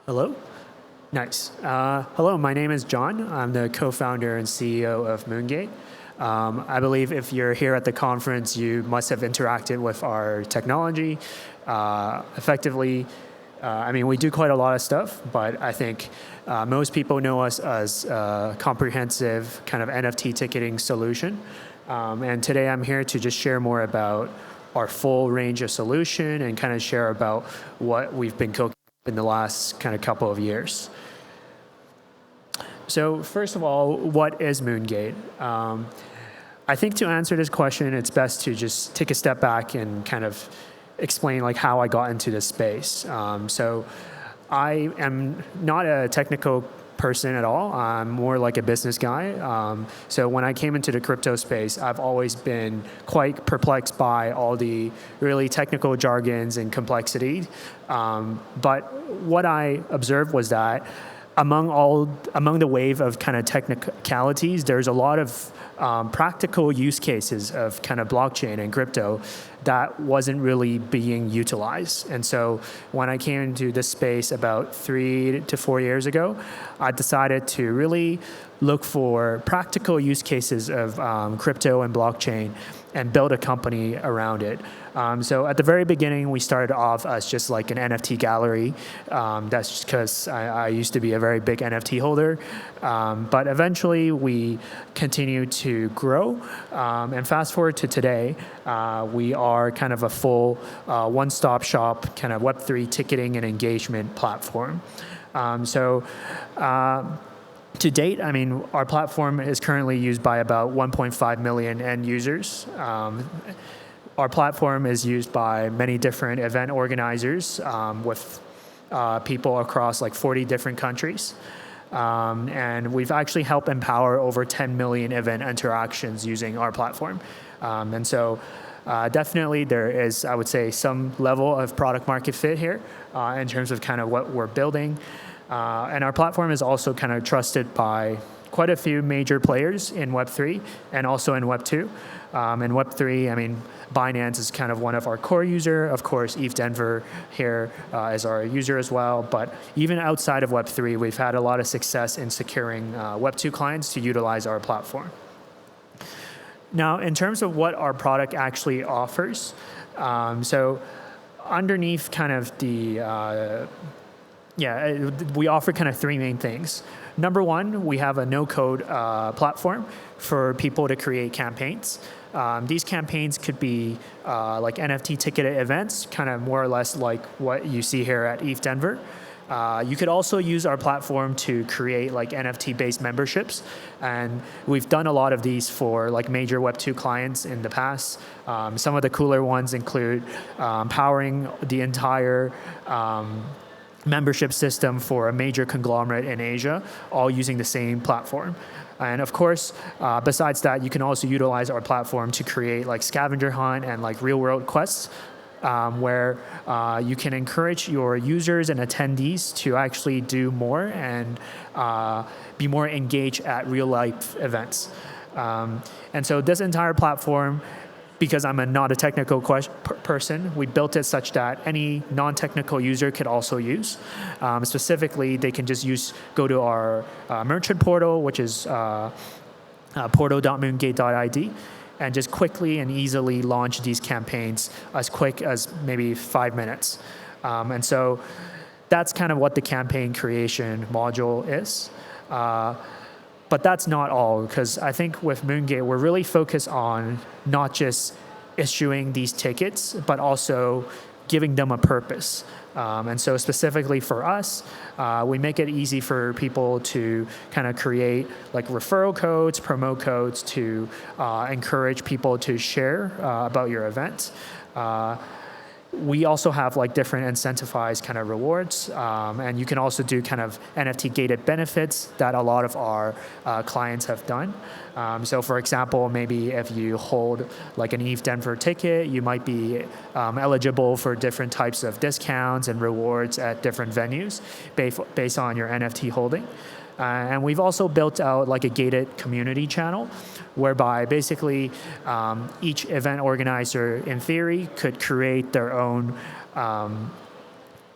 Hello? Nice. Hello, my name is John. I'm the co-founder and CEO of Moongate. I believe if you're here at the conference, you must have interacted with our technology effectively. We do quite a lot of stuff, but I think most people know us as a comprehensive kind of NFT ticketing solution. And today I'm here to just share more about our full range of solution and kind of share about what we've been cooking in the last kind of couple of years. So first of all, what is Moongate? I think to answer this question, it's best to just take a step back and kind of explain like how I got into this space. So I am not a technical person at all. I'm more like a business guy. So when I came into the crypto space, I've always been quite perplexed by all the really technical jargons and complexity. But what I observed was that among the wave of kind of technicalities, there's a lot of practical use cases of kind of blockchain and crypto that wasn't really being utilized. And so when I came into this space about 3 to 4 years ago, I decided to really look for practical use cases of crypto and blockchain and build a company around it. So at the very beginning, we started off as just like an NFT gallery. That's just because I used to be a very big NFT holder. But eventually, we continued to grow. And fast forward to today, we are kind of a full one-stop shop kind of Web3 ticketing and engagement platform. To date, our platform is currently used by about 1.5 million end users. Our platform is used by many different event organizers with people across like 40 different countries. And we've actually helped empower over 10 million event interactions using our platform. Definitely there is, I would say, some level of product market fit here in terms of kind of what we're building. And our platform is also kind of trusted by quite a few major players in Web3 and also in Web2. In Web3, Binance is kind of one of our core user. Of course, ETHDenver here is our user as well. But even outside of Web3, we've had a lot of success in securing Web2 clients to utilize our platform. Now, in terms of what our product actually offers, so underneath kind of we offer kind of three main things. Number one, we have a no-code platform for people to create campaigns. These campaigns could be like NFT ticketed events, kind of more or less like what you see here at ETHDenver. You could also use our platform to create like NFT-based memberships. And we've done a lot of these for like major Web2 clients in the past. Some of the cooler ones include powering the entire membership system for a major conglomerate in Asia, all using the same platform. And of course, besides that, you can also utilize our platform to create like scavenger hunt and like real world quests, where you can encourage your users and attendees to actually do more and be more engaged at real life events. And so this entire platform, because I'm not a technical person, we built it such that any non-technical user could also use. Specifically, they can just go to our merchant portal, which is portal.moongate.id, and just quickly and easily launch these campaigns as quick as maybe 5 minutes. And so that's kind of what the campaign creation module is. But that's not all, because I think with Moongate, we're really focused on not just issuing these tickets, but also giving them a purpose. And so specifically for us, we make it easy for people to kind of create like referral codes, promo codes to encourage people to share about your event. We also have like different incentivized kind of rewards, and you can also do kind of NFT gated benefits that a lot of our clients have done. So for example, maybe if you hold like an ETHDenver ticket, you might be eligible for different types of discounts and rewards at different venues based on your NFT holding. And we've also built out like a gated community channel whereby basically each event organizer in theory could create their own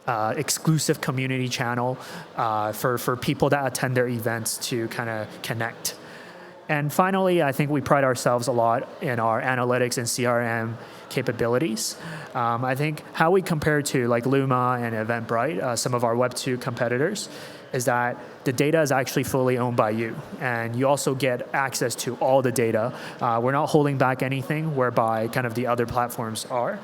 exclusive community channel for people that attend their events to kind of connect. And finally, I think we pride ourselves a lot in our analytics and CRM capabilities. I think how we compare to like Luma and Eventbrite, some of our Web2 competitors, is that the data is actually fully owned by you, and you also get access to all the data. We're not holding back anything, whereby kind of the other platforms are.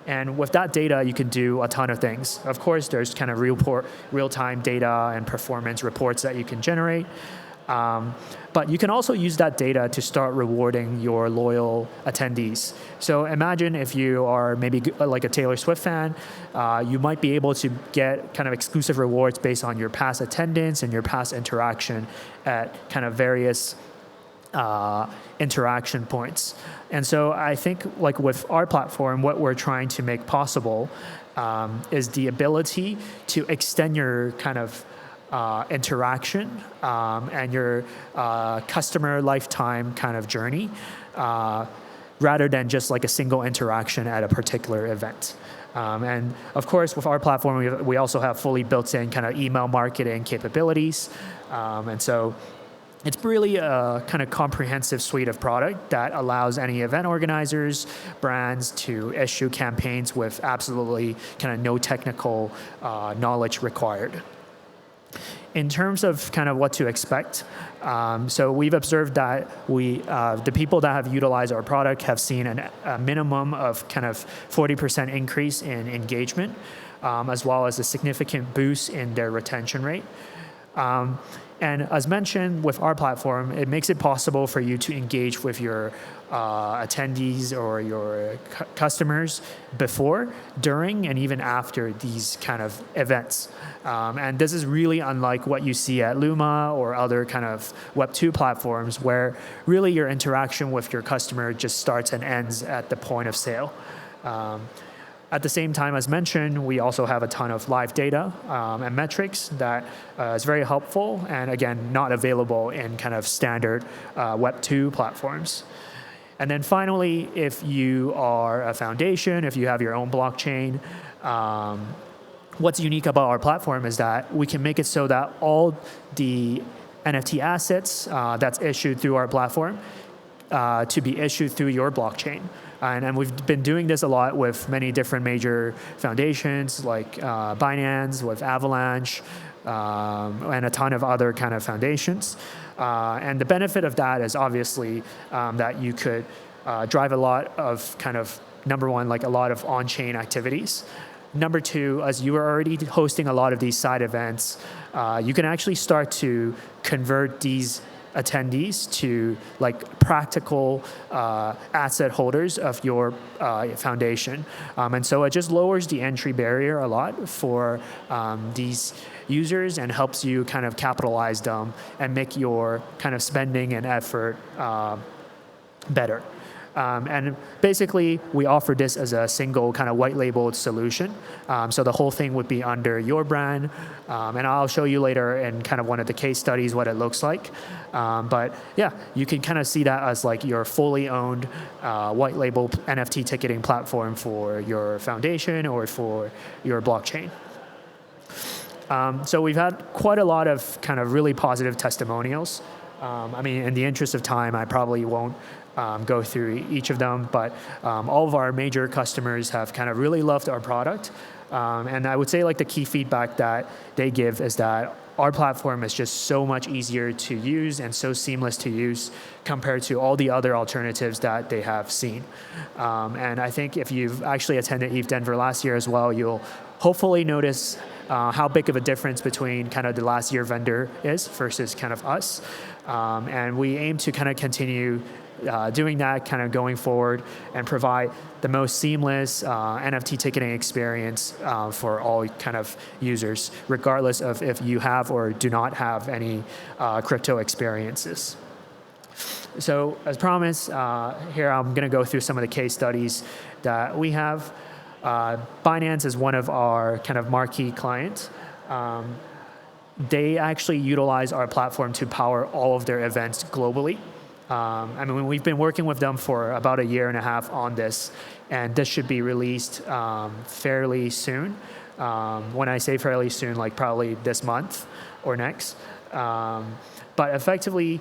And with that data, you can do a ton of things. Of course, there's kind of real-time data and performance reports that you can generate. But you can also use that data to start rewarding your loyal attendees. So imagine if you are maybe like a Taylor Swift fan, you might be able to get kind of exclusive rewards based on your past attendance and your past interaction at kind of various interaction points. And so I think like with our platform, what we're trying to make possible is the ability to extend your kind of interaction and your customer lifetime kind of journey rather than just like a single interaction at a particular event. And of course, with our platform, we also have fully built-in kind of email marketing capabilities. And so it's really a kind of comprehensive suite of product that allows any event organizers, brands to issue campaigns with absolutely kind of no technical knowledge required. In terms of kind of what to expect, so we've observed that the people that have utilized our product have seen a minimum of kind of 40% increase in engagement, as well as a significant boost in their retention rate. And as mentioned, with our platform, it makes it possible for you to engage with your attendees or your customers before, during, and even after these kind of events. And this is really unlike what you see at Luma or other kind of Web2 platforms, where really your interaction with your customer just starts and ends at the point of sale. At the same time, as mentioned, we also have a ton of live data and metrics that is very helpful, and again, not available in kind of standard Web2 platforms. And then finally, if you are a foundation, if you have your own blockchain, what's unique about our platform is that we can make it so that all the NFT assets that's issued through our platform to be issued through your blockchain. And we've been doing this a lot with many different major foundations like Binance, with Avalanche, and a ton of other kind of foundations. And the benefit of that is obviously that you could drive a lot of kind of, number one, like a lot of on-chain activities. Number two, as you are already hosting a lot of these side events, you can actually start to convert these attendees to like practical asset holders of your foundation. And so it just lowers the entry barrier a lot for these users and helps you kind of capitalize them and make your kind of spending and effort better. And basically, we offer this as a single kind of white labeled solution. So the whole thing would be under your brand. And I'll show you later in kind of one of the case studies what it looks like. But yeah, you can kind of see that as like your fully owned white label NFT ticketing platform for your foundation or for your blockchain. So we've had quite a lot of kind of really positive testimonials. I mean, in the interest of time, I probably won't go through each of them, but all of our major customers have kind of really loved our product. And I would say like the key feedback that they give is that our platform is just so much easier to use and so seamless to use compared to all the other alternatives that they have seen. And I think if you've actually attended ETHDenver last year as well, you'll hopefully notice how big of a difference between kind of the last year vendor is versus kind of us. And we aim to kind of continue doing that kind of going forward and provide the most seamless NFT ticketing experience for all kind of users, regardless of if you have or do not have any crypto experiences. So as promised, here I'm going to go through some of the case studies that we have. Binance is one of our kind of marquee clients. They actually utilize our platform to power all of their events globally. I mean, we've been working with them for about 1.5 years on this, and this should be released fairly soon. When I say fairly soon, like probably this month or next. But effectively,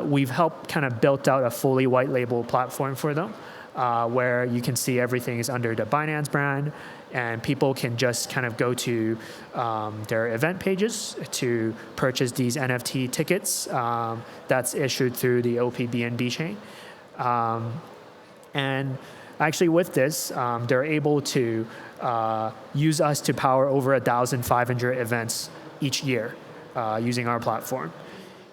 we've helped kind of built out a fully white label platform for them, where you can see everything is under the Binance brand, and people can just kind of go to their event pages to purchase these NFT tickets that's issued through the OPBNB chain. And actually with this, they're able to use us to power over 1,500 events each year using our platform.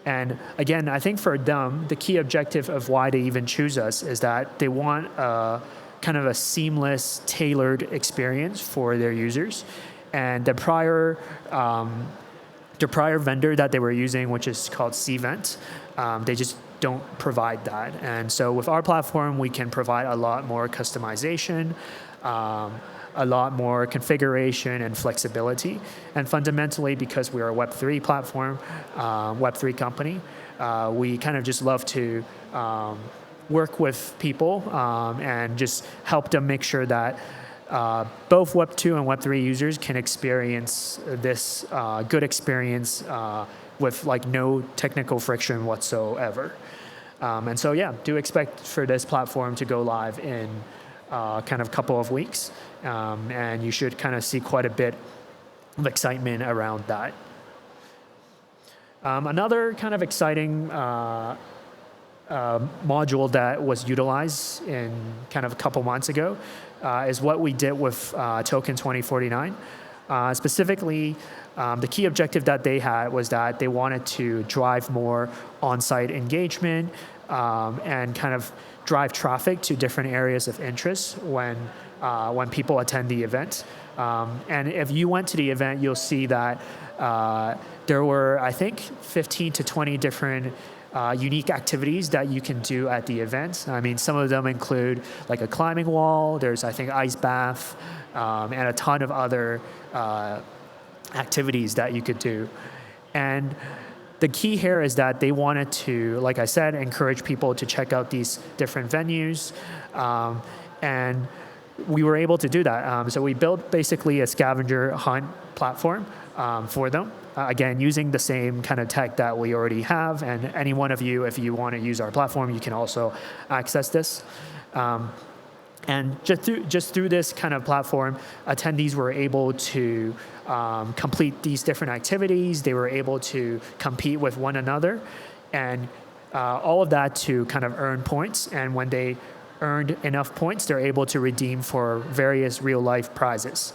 And again, I think for them, the key objective of why they even choose us is that they want kind of a seamless, tailored experience for their users. And the prior vendor that they were using, which is called Cvent, they just don't provide that. And so with our platform, we can provide a lot more customization, a lot more configuration and flexibility. And fundamentally, because we're a Web3 platform, Web3 company, we kind of just love to work with people and just help them make sure that both Web2 and Web3 users can experience this good experience with like no technical friction whatsoever. And so yeah, do expect for this platform to go live in kind of couple of weeks. And you should kind of see quite a bit of excitement around that. Another kind of exciting module that was utilized in kind of a couple months ago is what we did with Token 2049. Specifically, the key objective that they had was that they wanted to drive more on-site engagement and kind of drive traffic to different areas of interest when people attend the event. And if you went to the event, you'll see that there were, I think, 15 to 20 different unique activities that you can do at the event. I mean, some of them include like a climbing wall, there's, I think, ice bath, and a ton of other activities that you could do. And the key here is that they wanted to, like I said, encourage people to check out these different venues. And we were able to do that. So we built basically a scavenger hunt platform for them. Again, using the same kind of tech that we already have. And any one of you, if you want to use our platform, you can also access this. And just through this kind of platform, attendees were able to complete these different activities. They were able to compete with one another, and all of that to kind of earn points. And when they earned enough points, they're able to redeem for various real-life prizes.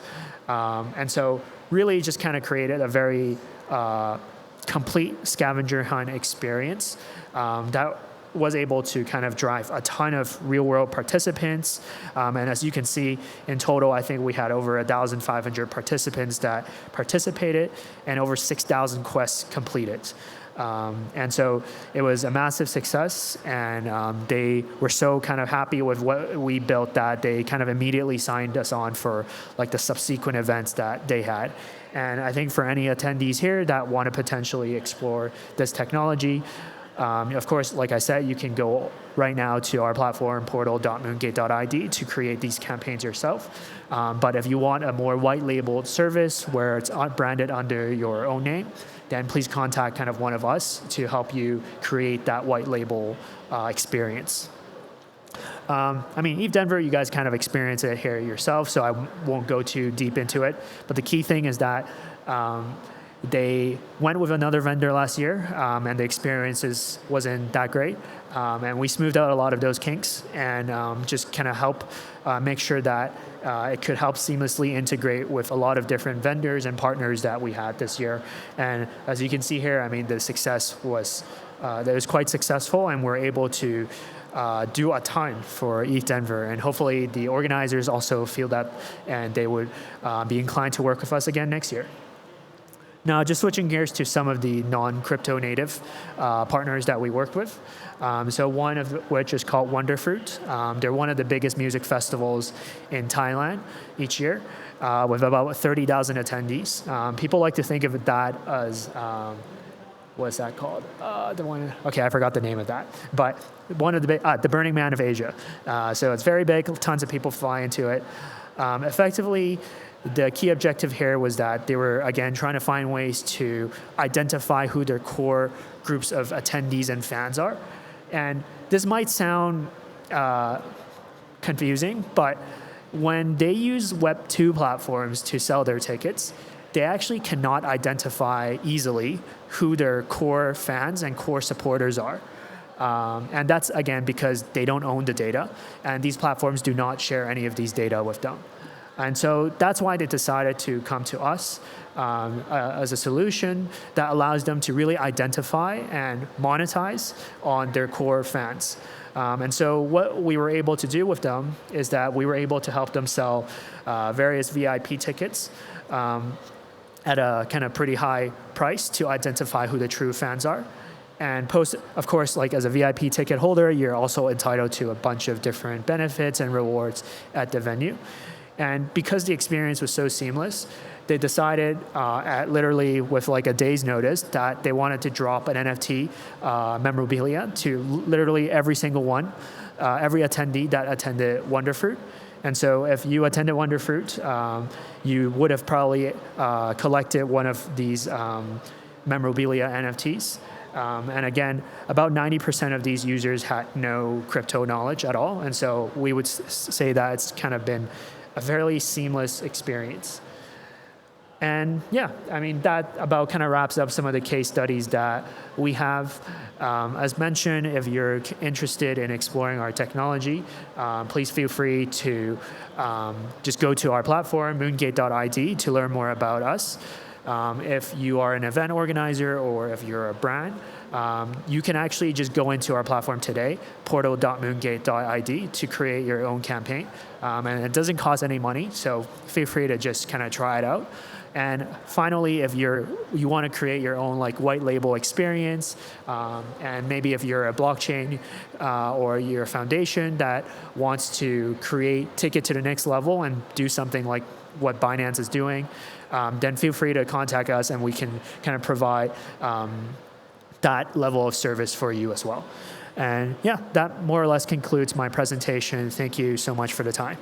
And so really just kind of created a very complete scavenger hunt experience that was able to kind of drive a ton of real-world participants. And as you can see, in total, I think we had over 1,500 participants that participated and over 6,000 quests completed. And so it was a massive success, and they were so kind of happy with what we built that they kind of immediately signed us on for like the subsequent events that they had. And I think for any attendees here that want to potentially explore this technology, of course, like I said, you can go right now to our platform, portal.moongate.id, to create these campaigns yourself. But if you want a more white labeled service where it's branded under your own name, then please contact kind of one of us to help you create that white label experience. I mean, ETHDenver, you guys kind of experience it here yourself, so I won't go too deep into it. But the key thing is that they went with another vendor last year, and the experiences wasn't that great. And we smoothed out a lot of those kinks and just kind of help make sure that it could help seamlessly integrate with a lot of different vendors and partners that we had this year. And as you can see here, I mean, the success was quite successful, and we're able to do a ton for ETHDenver. And hopefully the organizers also feel that, and they would be inclined to work with us again next year. Now, just switching gears to some of the non-crypto native partners that we worked with. So one of which is called Wonderfruit. They're one of the biggest music festivals in Thailand each year with about 30,000 attendees. People like to think of that as, what's that called? Okay, I forgot the name of that. But one of the Burning Man of Asia. So it's very big, tons of people fly into it. Effectively, the key objective here was that they were, again, trying to find ways to identify who their core groups of attendees and fans are. And this might sound confusing, but when they use Web 2 platforms to sell their tickets, they actually cannot identify easily who their core fans and core supporters are. And that's, again, because they don't own the data, and these platforms do not share any of these data with them. And so that's why they decided to come to us as a solution that allows them to really identify and monetize on their core fans. And so what we were able to do with them is that we were able to help them sell various VIP tickets at a kind of pretty high price to identify who the true fans are. And of course, like as a VIP ticket holder, you're also entitled to a bunch of different benefits and rewards at the venue. And because the experience was so seamless, they decided literally with like a day's notice that they wanted to drop an NFT memorabilia to literally every single one, every attendee that attended Wonderfruit. And so if you attended Wonderfruit, you would have probably collected one of these memorabilia NFTs. And again, about 90% of these users had no crypto knowledge at all. And so we would say that it's kind of been a fairly seamless experience. And yeah, I mean, that about kind of wraps up some of the case studies that we have. As mentioned, if you're interested in exploring our technology, please feel free to just go to our platform, moongate.id, to learn more about us. If you are an event organizer or if you're a brand, you can actually just go into our platform today, portal.moongate.id, to create your own campaign. And it doesn't cost any money, so feel free to just kind of try it out. And finally, if you want to create your own like white label experience, and maybe if you're a blockchain or you're a foundation that wants to take it to the next level and do something like what Binance is doing, then feel free to contact us and we can kind of provide that level of service for you as well. And yeah, that more or less concludes my presentation. Thank you so much for the time.